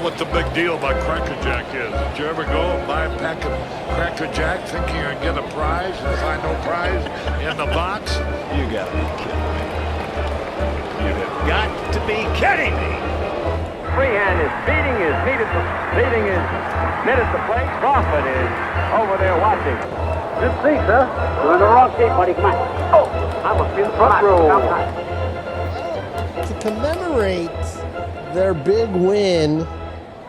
what the big deal about Cracker Jack is. Did you ever go and buy a pack of Cracker Jack thinking you're going to get a prize and find no prize in the box? You got to be kidding me. You have got to be kidding me. Freehand is beating his net at the plate. Crawford is over there watching. Good see, sir. You're in the wrong seat, buddy. Come on. Oh, I must be in the front row. To commemorate their big win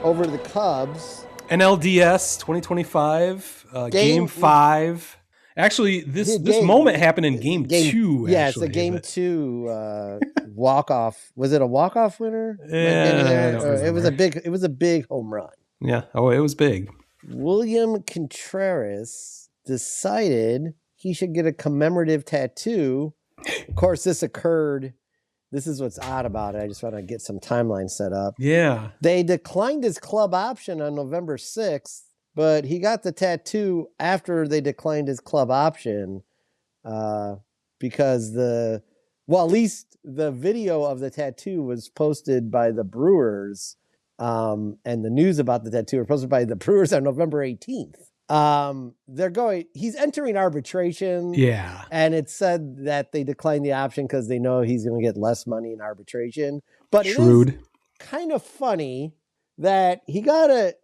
over the Cubs. NLDS 2025, Game 5. Actually, this moment happened in Game 2. Yeah, it's a Game 2 walk-off. Was it a walk-off winner? Yeah, it was a big home run. Yeah, it was big. William Contreras decided he should get a commemorative tattoo. Of course, this occurred. This is what's odd about it. I just want to get some timeline set up. Yeah. They declined his club option on November 6th, but he got the tattoo after they declined his club option because at least the video of the tattoo was posted by the Brewers, and the news about the tattoo were posted by the Brewers on November 18th. He's entering arbitration. Yeah. And it said that they declined the option because they know he's going to get less money in arbitration. But Shrewd. It is kind of funny that he got a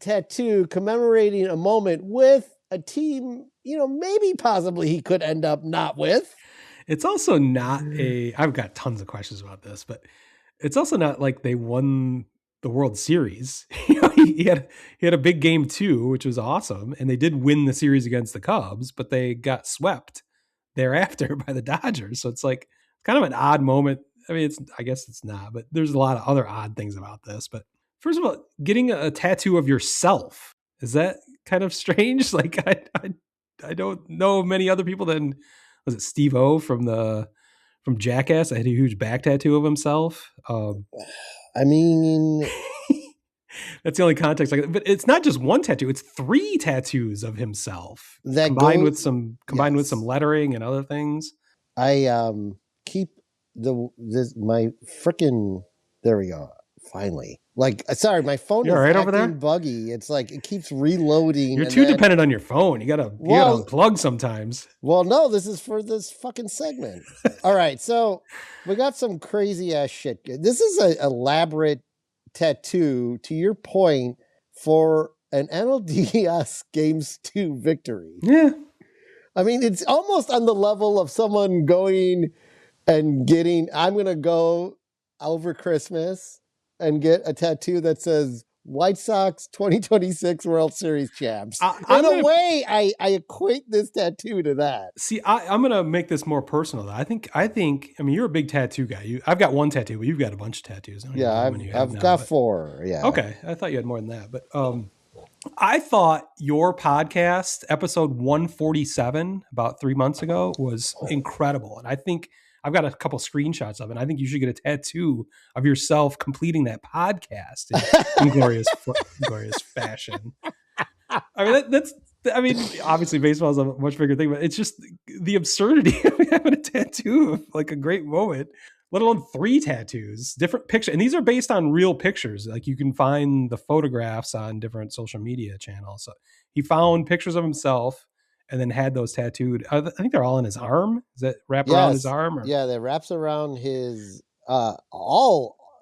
tattoo commemorating a moment with a team, maybe possibly he could end up not with. It's also not I've got tons of questions about this, but it's also not like they won the World Series. He had a big Game 2, which was awesome, and they did win the series against the Cubs, but they got swept thereafter by the Dodgers. So it's like kind of an odd moment. I mean, I guess it's not, but there's a lot of other odd things about this. But first of all, getting a tattoo of yourself, is that kind of strange? Like I don't know many other people than, was it Steve-O from Jackass that had a huge back tattoo of himself? I mean, that's the only context. But it's not just one tattoo; it's 3 tattoos of himself combined with some lettering and other things. I keep my freaking. There we go. Finally, sorry, my phone is right over there. Buggy. It's like it keeps reloading. You're too dependent on your phone. You gotta unplug sometimes. Well, no, this is for this fucking segment. All right, so we got some crazy ass shit. This is an elaborate tattoo, to your point, for an NLDS Games 2 victory. Yeah. I mean, it's almost on the level of someone going and getting, I'm going to go over Christmas and get a tattoo that says White Sox 2026 World Series champs. In a way, I equate this tattoo to that. See, I'm going to make this more personal. I think, I mean, you're a big tattoo guy. I've got one tattoo, but you've got a bunch of tattoos. Yeah, I've got 4. Yeah. Okay. I thought you had more than that, but I thought your podcast, episode 147, about 3 months ago, was incredible. And I think I've got a couple screenshots of it. And I think you should get a tattoo of yourself completing that podcast in glorious fashion. I mean, obviously baseball is a much bigger thing, but it's just the absurdity of having a tattoo of like a great moment, let alone 3 tattoos, different pictures. And these are based on real pictures. Like you can find the photographs on different social media channels. So he found pictures of himself and then had those tattooed. I think they're all in his arm. Is that wrapped around his arm? Or? Yeah, that wraps around his,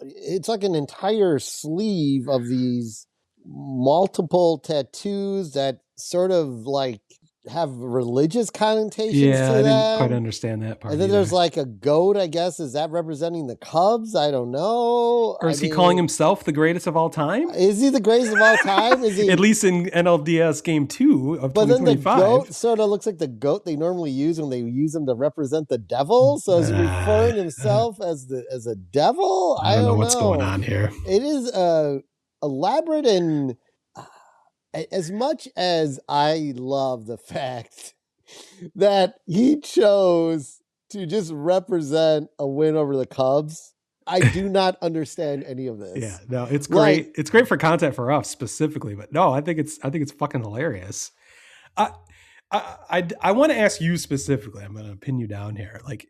it's like an entire sleeve of these multiple tattoos that sort of like have religious connotations to them. I didn't quite understand that part. And then there's like a goat, I guess. Is that representing the Cubs? I don't know. Or is he calling himself the greatest of all time? Is he the greatest of all time? Is he? At least in NLDS Game 2 of 2025. But then the goat sort of looks like the goat they normally use when they use him to represent the devil. So is he referring himself as a devil? I don't know what's going on here. It is elaborate, and as much as I love the fact that he chose to just represent a win over the Cubs, I do not understand any of this. Yeah, no, it's great. Like, it's great for content for us specifically, but no, I think it's fucking hilarious. I want to ask you specifically. I'm going to pin you down here. Like,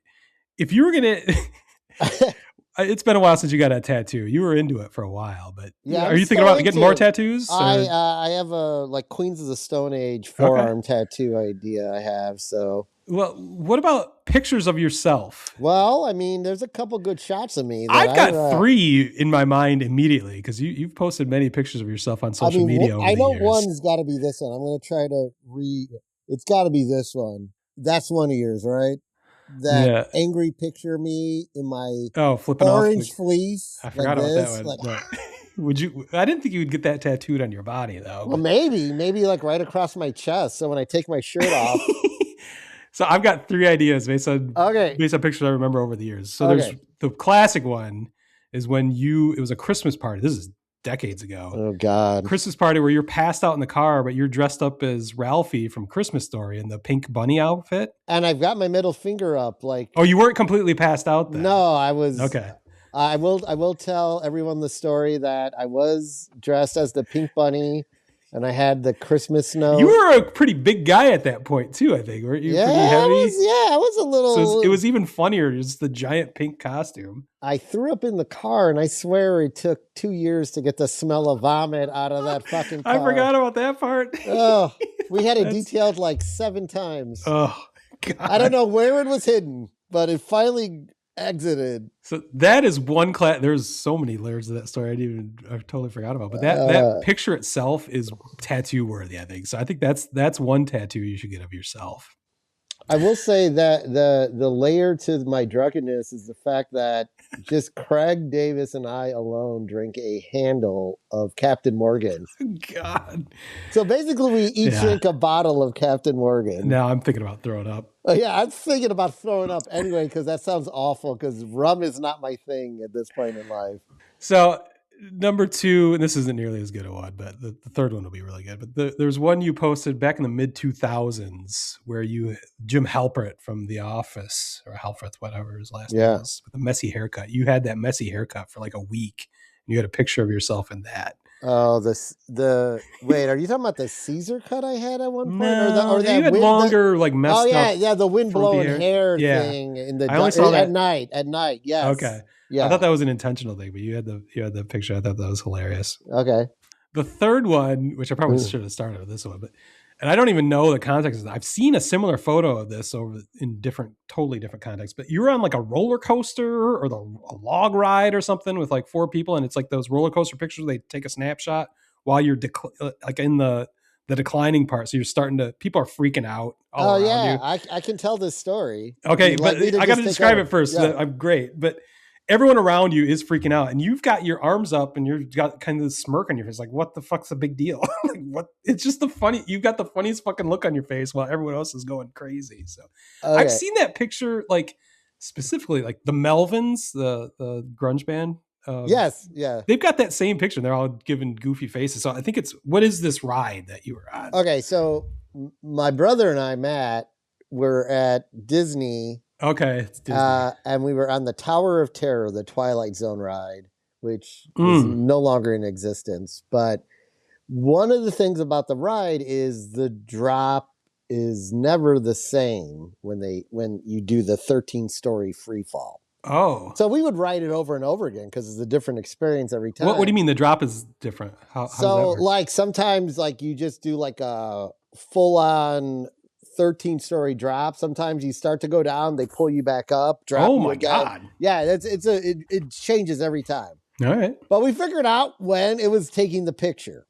if you were going to, It's been a while since you got a tattoo. You were into it for a while, but Yeah, are I'm you thinking still about getting into more it. tattoos? I have a like Queens of the Stone Age forearm tattoo idea I have. So, Well, what about pictures of yourself? well, I mean, there's a couple good shots of me that I've got 3 in my mind immediately because you've posted many pictures of yourself on social media over I the know years. one's got to be this one. I'm going to try to It's got to be this one. That's one of yours, right? That angry picture of me in my flipping orange off fleece. I forgot like about this. that one. Like, No. Would you? I didn't think you would get that tattooed on your body though. Well, maybe like right across my chest. So when I take my shirt off. So I've got 3 ideas based on Okay. pictures I remember over the years. So there's the classic one is when it was a Christmas party. This is decades ago. Oh God. Christmas party where you're passed out in the car, but you're dressed up as Ralphie from Christmas Story in the pink bunny outfit. And I've got my middle finger up. Like, oh, you weren't completely passed out then? No, I was. Okay. I will tell everyone the story that I was dressed as the pink bunny and I had the Christmas snow. You were a pretty big guy at that point too, I think. Weren't you pretty heavy? I was a little. So it was even funnier, just the giant pink costume. I threw up in the car, and I swear it took 2 years to get the smell of vomit out of that fucking car. I forgot about that part. Oh, we had it detailed like 7 times. Oh, God. I don't know where it was hidden, but it finally exited. So that is one class. There's so many layers to that story I totally forgot about. But that picture itself is tattoo worthy, I think. So I think that's one tattoo you should get of yourself. I will say that the layer to my drunkenness is the fact that just Craig Davis and I alone drink a handle of Captain Morgan. God. So basically we each drink a bottle of Captain Morgan. Now I'm thinking about throwing up. Yeah, I'm thinking about throwing up anyway because that sounds awful because rum is not my thing at this point in life. So number 2, and this isn't nearly as good a one, but the third one will be really good. But there's one you posted back in the mid 2000s where Jim Halpert from The Office, or Halfrith, whatever his last name is, with a messy haircut. You had that messy haircut for like a week. And you had a picture of yourself in that. Oh, wait, are you talking about the Caesar cut I had at one point? No, or that you had longer, like messed up. Oh yeah, the wind blowing hair thing in the. I only saw that at night. Yes. Okay. Yeah. I thought that was an intentional thing, but you had the picture. I thought that was hilarious. Okay. The third one, which I probably should have started with this one, and I don't even know the context of it. I've seen a similar photo of this in totally different contexts, but you were on like a roller coaster or a log ride or something with like 4 people. And it's like those roller coaster pictures. They take a snapshot while you're like in the declining part. So people are freaking out. All around you. I can tell this story. Okay. But I got to describe it first. Yeah. I'm great. But everyone around you is freaking out and you've got your arms up and you've got kind of this smirk on your face. Like, what the fuck's the big deal? Like, what? It's just you've got the funniest fucking look on your face while everyone else is going crazy. So I've seen that picture, like specifically like the Melvins, the grunge band. Yes. Yeah. They've got that same picture. They're all giving goofy faces. So I think what is this ride that you were on? Okay. So my brother and I, Matt, were at Disney. Okay. It's Disney. And we were on the Tower of Terror, the Twilight Zone ride, which is no longer in existence. But one of the things about the ride is the drop is never the same when you do the 13-story free fall. Oh. So we would ride it over and over again because it's a different experience every time. What do you mean the drop is different? How does that work? Like sometimes like you just do like a full-on 13-story drop. Sometimes you start to go down, they pull you back up. Drop oh my God! Yeah, it changes every time. All right, but we figured out when it was taking the picture.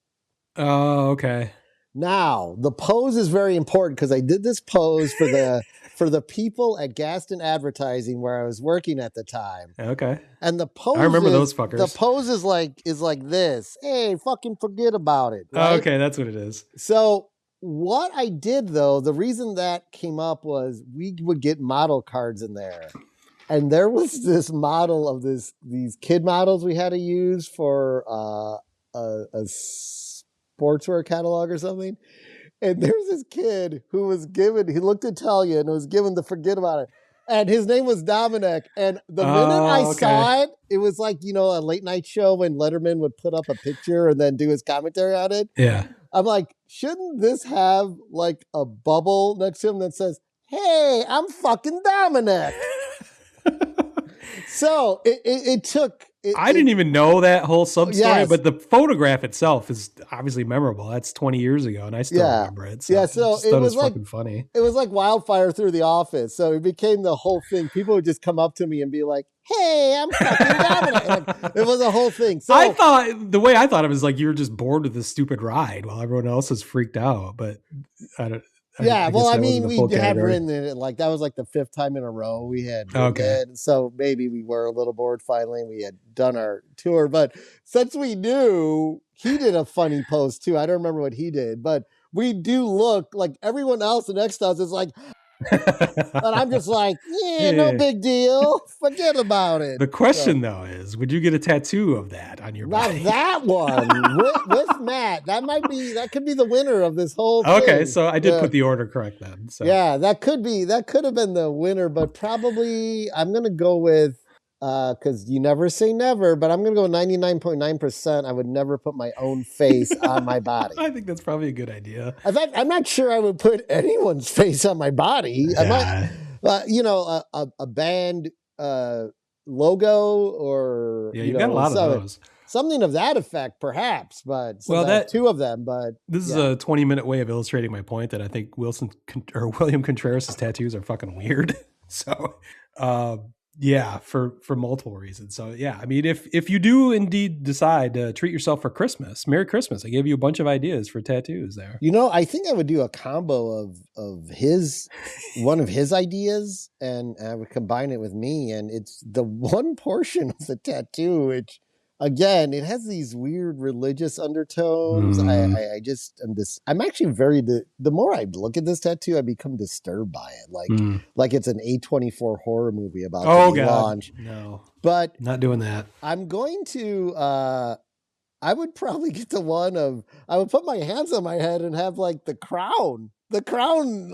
Oh, okay. Now the pose is very important because I did this pose for the people at Gaston Advertising where I was working at the time. Okay, and the pose. I remember those fuckers. The pose is like this. Hey, fucking forget about it. Right? Okay, that's what it is. So. What I did, though, the reason that came up was we would get model cards in there. And there was this model of these kid models we had to use for a sportswear catalog or something. And there's this kid who was he looked Italian and was given the forget about it. And his name was Dominic. And the minute I saw it, it was like, a late night show when Letterman would put up a picture and then do his commentary on it. Yeah. I'm like, shouldn't this have like a bubble next to him that says, "Hey, I'm fucking Dominic"? So it took. I didn't even know that whole sub story, Yes. but the photograph itself is obviously memorable. That's 20 years ago, and I still remember it. So yeah, I so just it thought was like fucking funny. it was like wildfire through the office. So it became the whole thing. People would just come up to me and be like, "Hey, I'm fucking Dominic." Like, it was a whole thing. So I thought the way I thought it was like you were just bored with this stupid ride while everyone else is freaked out. But I don't. yeah, well, guess I that mean, wasn't the we full had category. ridden it like that was like the 5th time in a row we had ridden Okay. it. So maybe we were a little bored finally. We had done our tour, but since we knew he did a funny post too, I don't remember what he did, but we do look like everyone else next to us is like, and I'm just like, yeah, no big deal. Forget about it. The question though is, would you get a tattoo of that on your Now body? that one with Matt, that could be the winner of this whole thing. Okay, so I did put the order correct then. So yeah, that could have been the winner, but probably I'm gonna go with because you never say never, but I'm gonna go 99.9%. I would never put my own face on my body. I think that's probably a good idea. In fact, I'm not sure I would put anyone's face on my body. Yeah. I might, a band logo or Yeah, you've got a lot of those. Something of that effect, perhaps. But Well, that 2 of them. But this is a 20-minute way of illustrating my point that I think William Contreras' tattoos are fucking weird. So, yeah, for multiple reasons. So, yeah, I mean, if you do indeed decide to treat yourself for Christmas, Merry Christmas. I gave you a bunch of ideas for tattoos there. I think I would do a combo of one of his ideas, and I would combine it with me, and it's the one portion of the tattoo which. Again, it has these weird religious undertones. I'm actually the more I look at this tattoo, I become disturbed by it. Like it's an A24 horror movie about the launch. No, but not doing that. I'm going to, I would probably get the one of, I would put my hands on my head and have like the crown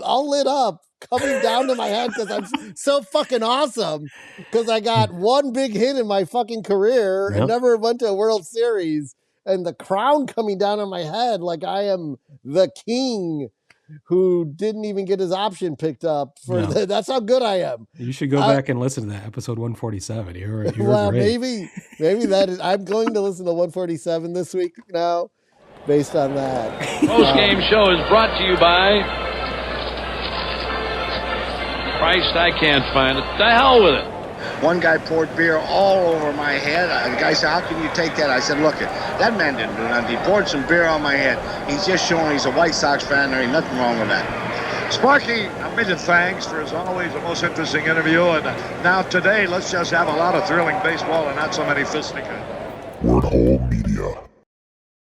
all lit up coming down to my head because I'm so fucking awesome because I got one big hit in my fucking career and never went to a World Series, and the crown coming down on my head like I am the king who didn't even get his option picked up that's how good I am. You should go back and listen to that episode 147. You were well, great. maybe that is, I'm going to listen to 147 this week now based on that. Post-game show is brought to you by Christ, I can't find it. The hell with it. One guy poured beer all over my head. The guy said, how can you take that? I said, look, that man didn't do nothing. He poured some beer on my head. He's just showing he's a White Sox fan. There ain't nothing wrong with that. Sparky, a million thanks for, as always, the most interesting interview. And now today, let's just have a lot of thrilling baseball and not so many fisticuffs. Word Hole Media.